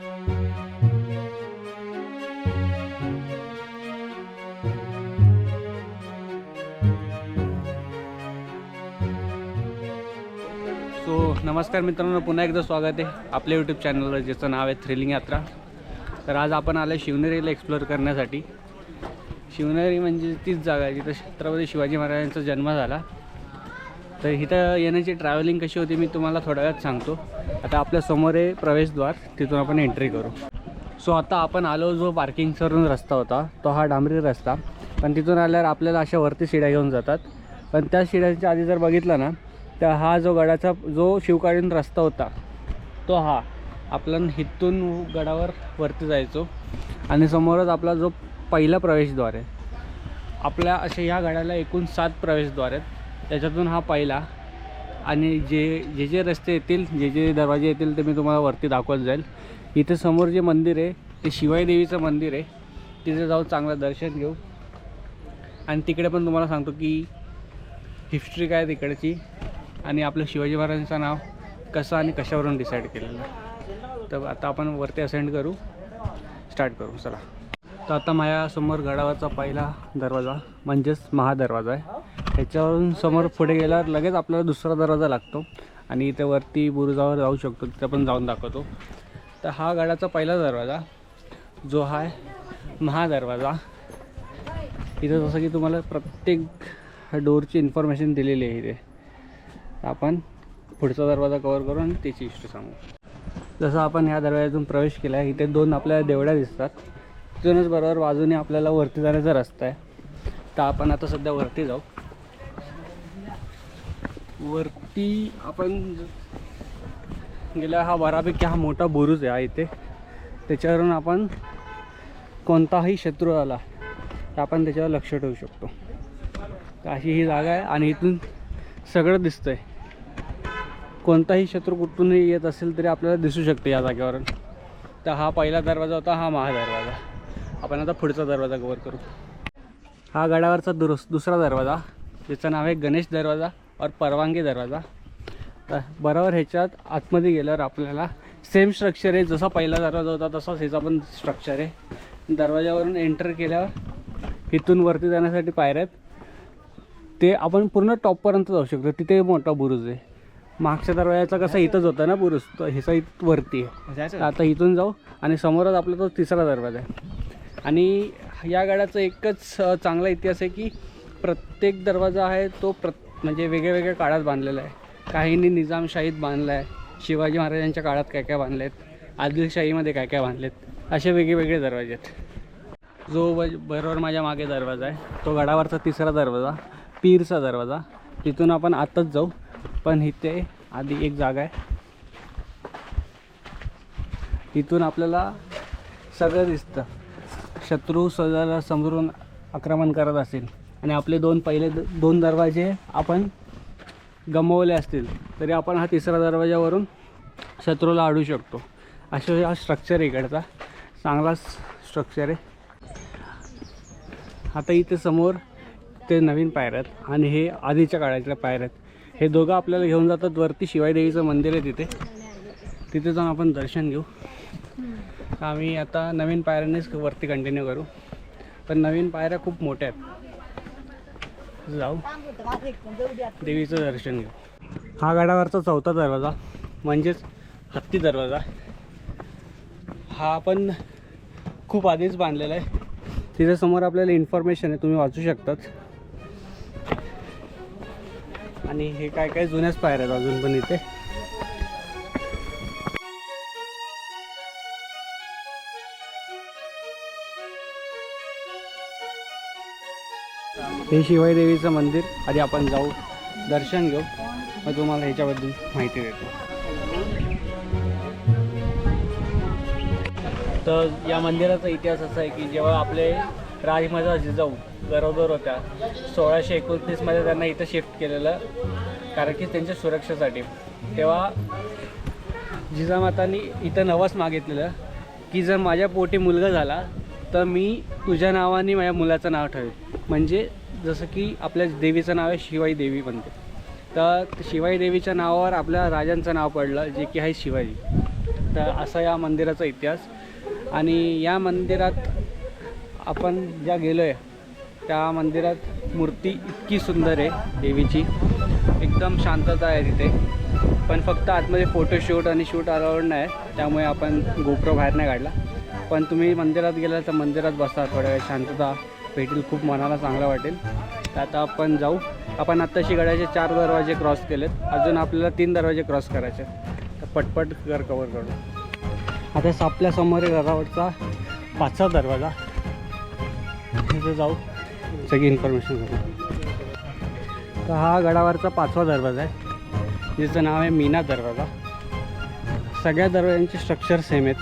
नमस्कार मित्रांनो, पुन्हा एकदा स्वागत आहे आपल्या यूट्यूब चॅनलवर ज्याचं नाव आहे थ्रिलिंग यात्रा। तर आज आपण आलो शिवनेरीला एक्सप्लोअर करण्यासाठी। शिवनेरी म्हणजे तीच जागा आहे जिथं छत्रपती शिवाजी महाराजांचा जन्म झाला। तर इथं येण्याची ट्रॅव्हलिंग कशी होती मी तुम्हाला थोड्या वेळात सांगतो। आता आपल्या समोर आहे प्रवेशद्वार, तिथून आपण एंट्री करू। सो आता आपण आलो, जो पार्किंगवरून रस्ता होता तो हा डांबरी रस्ता, पण तिथून आल्यावर आपल्याला अशा वरती शिड्या घेऊन जातात। पण त्या शिड्यांच्या आधी जर बघितलं ना, तर हा जो गडाचा जो शिवकालीन रस्ता होता तो हा आपण इथून गडावर वरती जायचो आणि समोरच आपला जो पहिला प्रवेशद्वार आहे। आपल्या अशा या गडाला एकूण 7 प्रवेशद्वार आहेत, त्याच्यातून हा पहिला। आणि जे रस्ते येतील, जे दरवाजे येतील ते मी तुम्हाला वरती दाखवत जाईल। इथे समोर जे मंदिर आहे ते शिवाई देवीचं मंदिर आहे, तिथे जाऊन चांगलं दर्शन घेऊ आणि तिकडे पण तुम्हाला सांगतो की हिस्ट्री काय तिकडची आणि आपलं शिवाजी महाराजांचं नाव कसं आणि कशावरून डिसाईड केलेलं। तर आता आपण वरती असेंड करू, स्टार्ट करू चला। तर आता माझ्यासमोर गडावरचा पहिला दरवाजा म्हणजेच महादरवाजा आहे। ह्याच्यावरून समोर पुढे गेल्यावर लगेच आपल्याला दुसरा दरवाजा लागतो आणि इथे वरती बुरुजावर जाऊ शकतो, तिथे पण जाऊन दाखवतो। तर हा गडाचा पहिला दरवाजा जो आहे महादरवाजा। इथं जसं की तुम्हाला प्रत्येक डोरची इन्फॉर्मेशन दिलेली आहे। इथे आपण पुढचा दरवाजा कव्हर करू आणि त्याची हिस्ट्री सांगू। जसं आपण ह्या दरवाजातून प्रवेश केला आहे, इथे 2 आपल्याला देवड्या दिसतात, तिथूनच बरोबर बाजूने आपल्याला वरती जाण्याचा रस्ता आहे। तर आपण आता सध्या वरती जाऊ। वरती आपण गेला, हा बऱ्यापैकी हा मोठा बुरुज आहे इथे, त्याच्यावरून आपण कोणताही शत्रू आला तर आपण त्याच्यावर लक्ष ठेवू शकतो। तर अशी ही जागा आहे आणि इथून सगळं दिसतंय, कोणताही शत्रू कुठूनही येत असेल तरी आपल्याला दिसू शकते या जागेवरून। तर हा पहिला दरवाजा होता, हा महादरवाजा। आपण आता पुढचा दरवाजा कव्हर करू। हा गडावरचा दुसरा दरवाजा, ज्याचं नाव आहे गणेश दरवाजा और परवानगी दरवाजा। तर बरोबर ह्याच्यात आतमध्ये गेल्यावर आपल्याला सेम स्ट्रक्चर आहे, जसा पहिला दरवाजा होता तसाच ह्याचा पण स्ट्रक्चर आहे। दरवाजावरून एंटर केल्यावर इथून वरती जाण्यासाठी पायऱ्या आहेत, ते आपण पूर्ण टॉपपर्यंत जाऊ शकतो। तिथे मोठा बुरुज आहे। मागच्या दरवाजाचा कसा इथंच होता ना बुरुज, तो ह्याचा इथं वरती आहे। आता इथून जाऊ आणि समोरच आपला तो तिसरा दरवाजा आहे। आणि या गडाचा एकच चांगला इतिहास आहे की प्रत्येक दरवाजा आहे तो म्हणजे वेगळ्या काळात बांधलेला आहे। काहींनी निजामशाहीत बांधला आहे, शिवाजी महाराजांच्या काळात काय काय बांधले आहेत, आदिलशाहीमध्ये काय काय बांधलेत, असे वेगळे दरवाजे आहेत। जो बरोबर माझ्या मागे दरवाजा आहे तो गडावरचा तिसरा दरवाजा, पीरचा दरवाजा। तिथून आपण आताच जाऊ, पण इथे आधी एक जागा आहे, इथून आपल्याला सगळं दिसतं। शत्रू सगळ्याला समोरून आक्रमण करत असेल आणि आपले पहिले दोन दरवाजे आपण गमावले असतील तरी आपण हा तिसरा दरवाजावरून शत्रूला अडवू शकतो। अशा हा स्ट्रक्चर आहे इकडचा, चांगला स्ट्रक्चर आहे। आता इथे समोर ते नवीन पायऱ्या आहेत आणि हे आधीच्या काळातल्या पायऱ्या आहेत। हे दोघं आपल्याला घेऊन जातात वरती, शिवाई देवीचं मंदिर आहे तिथे जाऊन आपण दर्शन घेऊ। आम्ही आता नवीन पायऱ्यांनीच वरती कंटिन्यू करू, पण नवीन पायऱ्या खूप मोठ्या आहेत। जाऊ देवीचं दर्शन घेऊ। हा गडावरचा चौथा दरवाजा म्हणजेच हत्ती दरवाजा, हा पण खूप आधीच बांधलेला आहे। तिथे समोर आपल्याला इन्फॉर्मेशन आहे, तुम्ही वाचू शकतात। आणि हे काय जुन्याच पायऱ्या आहेत अजून पण इथे। हे शिवाई देवीचं मंदिर, आधी आपण जाऊ दर्शन घेऊ, मग तुम्हाला ह्याच्याबद्दल माहिती देतो। तर या मंदिराचा इतिहास असा आहे की जेव्हा आपले राजमाता जिजाऊ गरोदर होत्या 1629 मध्ये त्यांना इथं शिफ्ट केलेलं, कारण की त्यांच्या सुरक्षेसाठी। तेव्हा जिजामातांनी इथं नवस मागितलेलं की जर माझ्या पोटी मुलगा झाला तर मी तुझ्या नावाने माझ्या मुलाचं नाव ठेवेल। म्हणजे जसं की आपल्या देवीचं नाव आहे शिवाई देवी बनते, तर शिवाई देवीच्या नावावर आपल्या राजांचं नाव पडलं, जे की आहे शिवाजी। तर असा या मंदिराचा इतिहास. आणि या मंदिरात आपण ज्या गेलो आहे त्या मंदिरात मूर्ती इतकी सुंदर आहे देवीची, एकदम शांतता आहे तिथे. पण फक्त आतमध्ये फोटोशूट आणि शूट अलाउड नाही, त्यामुळे आपण गोप्रो बाहेर नाही काढला. पण तुम्ही मंदिरात गेला तर मंदिरात बसा, थोड्या वेळ शांतता भेटेल, खूप मनाला चांगलं वाटेल. तर आता आपण जाऊ. आपण आत्ताशी गडाचे 4 दरवाजे क्रॉस केलेत, अजून आपल्याला 3 दरवाजे क्रॉस करायचे. तर पटपट घर कवर करू. आता आपल्यासमोर आहे गडावरचा 5वा दरवाजा, तिथे जाऊ, सगळी इन्फॉर्मेशन करू. तर हा गडावरचा 5वा दरवाजा आहे, जिचं नाव आहे मीना दरवाजा. सगळ्या दरवाजांचे स्ट्रक्चर सेम आहेत.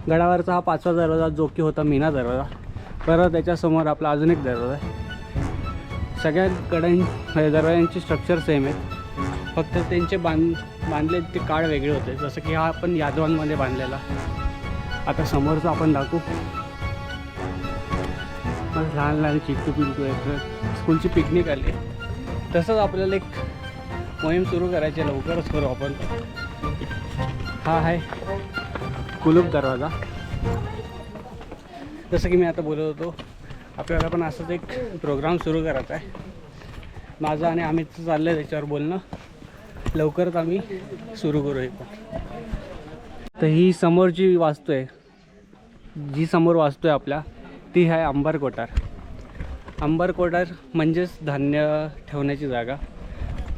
गडावरचा हा 5वा दरवाजा जो की होता मीना दरवाजा. परत त्याच्यासमोर आपला अजून एक दरवाजा आहे. सगळ्या दरवाजांची स्ट्रक्चर सेम आहेत, फक्त त्यांचे बांधले ते काळ वेगळे होते. जसं की हा आपण यादवांमध्ये बांधलेला. आता समोरचं आपण दाखवू. लहान लहान चिंटू पिंटू आहेत, स्कूलची पिकनिक आली. तसंच आपल्याला एक मोहीम सुरू करायची आहे, लवकरच करू आपण. हा आहे कुलूप दरवाजा. जसं की मी आता बोलत होतो, आपल्याला पण असंच एक प्रोग्राम सुरू करायचा आहे. माझं आणि अमितचं चाललं आहे त्याच्यावर बोलणं, लवकरच आम्ही सुरू करू हे पण. तर ही समोरची वास्तू आहे, जी समोर वास्तू आहे आपल्या, ती आहे अंबर कोठार. अंबर कोठार म्हणजेच धान्य ठेवण्याची जागा.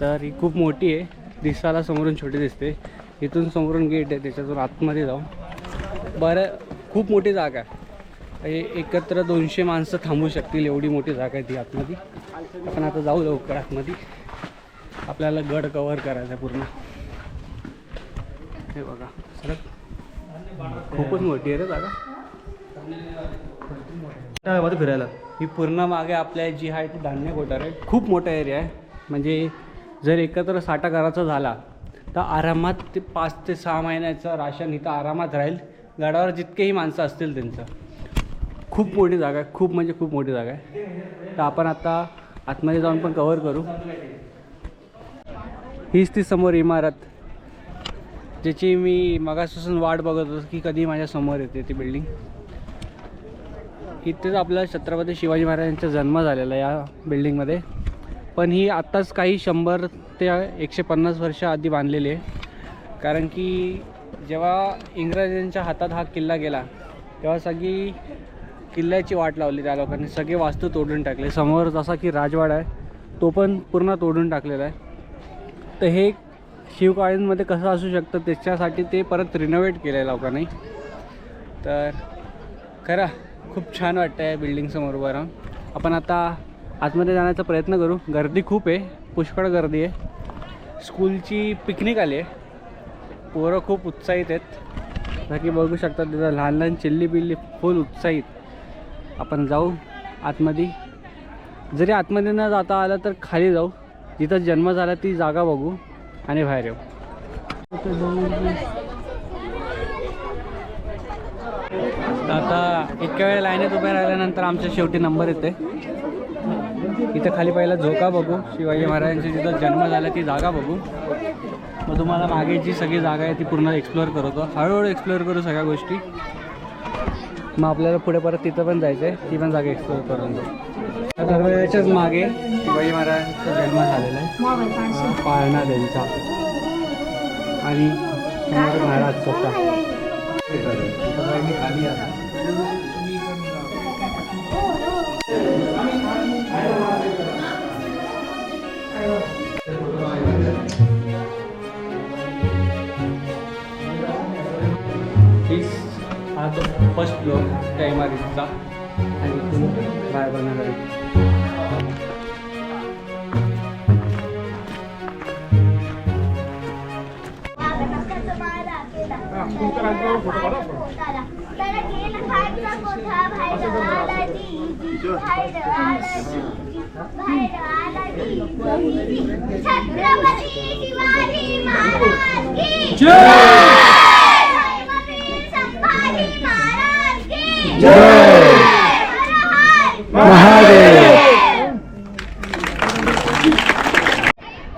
तर ही खूप मोठी आहे, दिसायला समोरून छोटी दिसते. इथून समोरून गेट आहे, त्याच्यातून आतमध्ये जाऊ. बरं, खूप मोठी जागा आहे. एकत्र 200 माणसं थांबू शकतील एवढी मोठी जागा आहे ती आतमध्ये. आपण आता जाऊ लवकर आतमध्ये. आपल्याला गड कवर करायचा आहे पूर्ण. हे बघा सर, खूपच मोठी आहे रे जागा. फिरायला ही पूर्ण मागे आपल्या जी आहे ती धान्य कोठार आहे. खूप मोठा एरिया आहे, म्हणजे जर एकत्र साठा करायचा झाला तर आरामात ते 5 ते 6 महिन्याचं राशन इथं आरामात राहील. गडावर जितकेही माणसं असतील त्यांचं. खूप मोठी जागा आहे, खूप म्हणजे खूप मोठी जागा आहे. तर आपण आता आतमध्ये जाऊन पण कवर करू. हीच ती समोर इमारत, ज्याची मी मगापासून वाट बघत होतो की कधी माझ्या समोर येते ती बिल्डिंग. इथेच आपला छत्रपती शिवाजी महाराजांचा जन्म झालेला या बिल्डिंगमध्ये. पण ही आत्ताच काही 100 ते 150 वर्ष आधी बांधलेली आहे. कारण की जेव्हा इंग्रजांच्या हातात हा किल्ला गेला तेव्हा सगळी किल्ल्याची वाट लावली त्या लोकांनी. सगळे वास्तू तोडून टाकले. समोर जसा की राजवाडा आहे तो पण पूर्ण तोडून टाकलेला आहे. तर हे शिवकालीनमध्ये कसं असू शकतं त्याच्यासाठी ते परत रिनोव्हेट केलं आहे लोकांनी. तर खरं खूप छान वाटतं आहे बिल्डिंगसमोर उभं राहून. आपण आता आतमध्ये जाण्याचा प्रयत्न करू. गर्दी खूप आहे, पुष्कळ गर्दी आहे. स्कूलची पिकनिक आली आहे, पोरं खूप उत्साहित आहेत. बाकी बघू शकता तिथं लहान लहान चिल्ली बिल्ली फुल उत्साहित. आपण जाऊ आतमध्ये. जरी आतमध्ये न जाता आलं तर खाली जाऊ, जिथं जन्म झाला ती जागा बघू आणि बाहेर येऊ. आता इतक्या वेळ लाईनीत उभ्या राहिल्यानंतर आमच्या शेवटी नंबर येते. इथं खाली पहिला झोका बघू, शिवाजी महाराजांची जिथं जन्म झाला ती जागा बघू. मग तुम्हाला मागे जी सगळी जागा आहे ती पूर्ण एक्सप्लोअर करतो. हळूहळू एक्सप्लोअर करू सगळ्या गोष्टी. मग आपल्याला पुढे परत तिथं पण जायचं आहे, ती पण जागा एक्सप्लोअर करून जाऊ. दरवाजाच्याच मागे शिवाजी महाराजांचा जन्म झालेला आहे, पाळणा त्यांचा. आणि महाराज स्वतः खाली आहे. हा तो फर्स्ट फ्लोअर त्या इमारतीचा आणि इथून बाहेर बघण्यासाठी.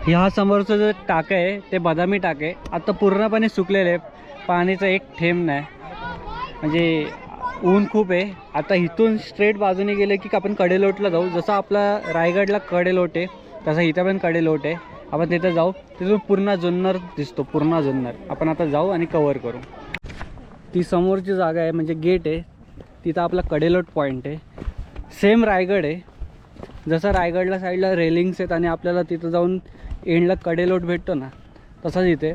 ह्या समोरचं जे टाकं आहे ते बदामी टाक आहे. आता पूर्णपणे सुकलेले आहे. पाणीचं एक थेंब नाही, म्हणजे ऊन खूप आहे. आता इथून स्ट्रेट बाजूने गेलं की आपण कडेलोटला जाऊ. जसं आपला रायगडला कडेलोट आहे तसं इथं पण कडेलोट आहे. आपण तिथं जाऊ. तिथून पूर्ण जुन्नर दिसतो, पूर्ण जुन्नर. आपण आता जाऊ आणि कवर करू. ती समोरची जागा आहे म्हणजे गेट आहे, तिथं आपला कडेलोट पॉईंट आहे. सेम रायगड आहे. जसं रायगडला साईडला रेलिंग्स आहेत आणि आपल्याला तिथं जाऊन एंडला कडेलोट भेटतो ना, तसंच इथे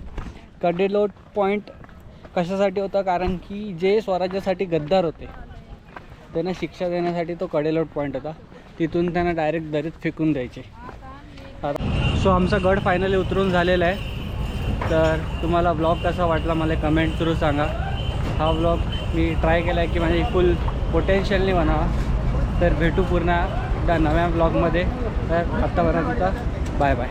कडेलोट पॉईंट कशासाठी होता, कारण की जे स्वराज्यासाठी गद्दार होते त्यांना शिक्षा देण्यासाठी तो कडेलोट पॉईंट होता. तिथून त्यांना डायरेक्ट दरीत फेकून द्यायचे. सो आमचा गड फायनली उतरून झालेला आहे. तर तुम्हाला ब्लॉग कसा वाटला मला कमेंट थ्रू सांगा. हा ब्लॉग मी ट्राय केला आहे की माझी फुल पोटेन्शियलने बनावा. तर भेटू पुन्हा एकदा नव्या ब्लॉगमध्ये. तर आत्तापर्यंत बाय बाय.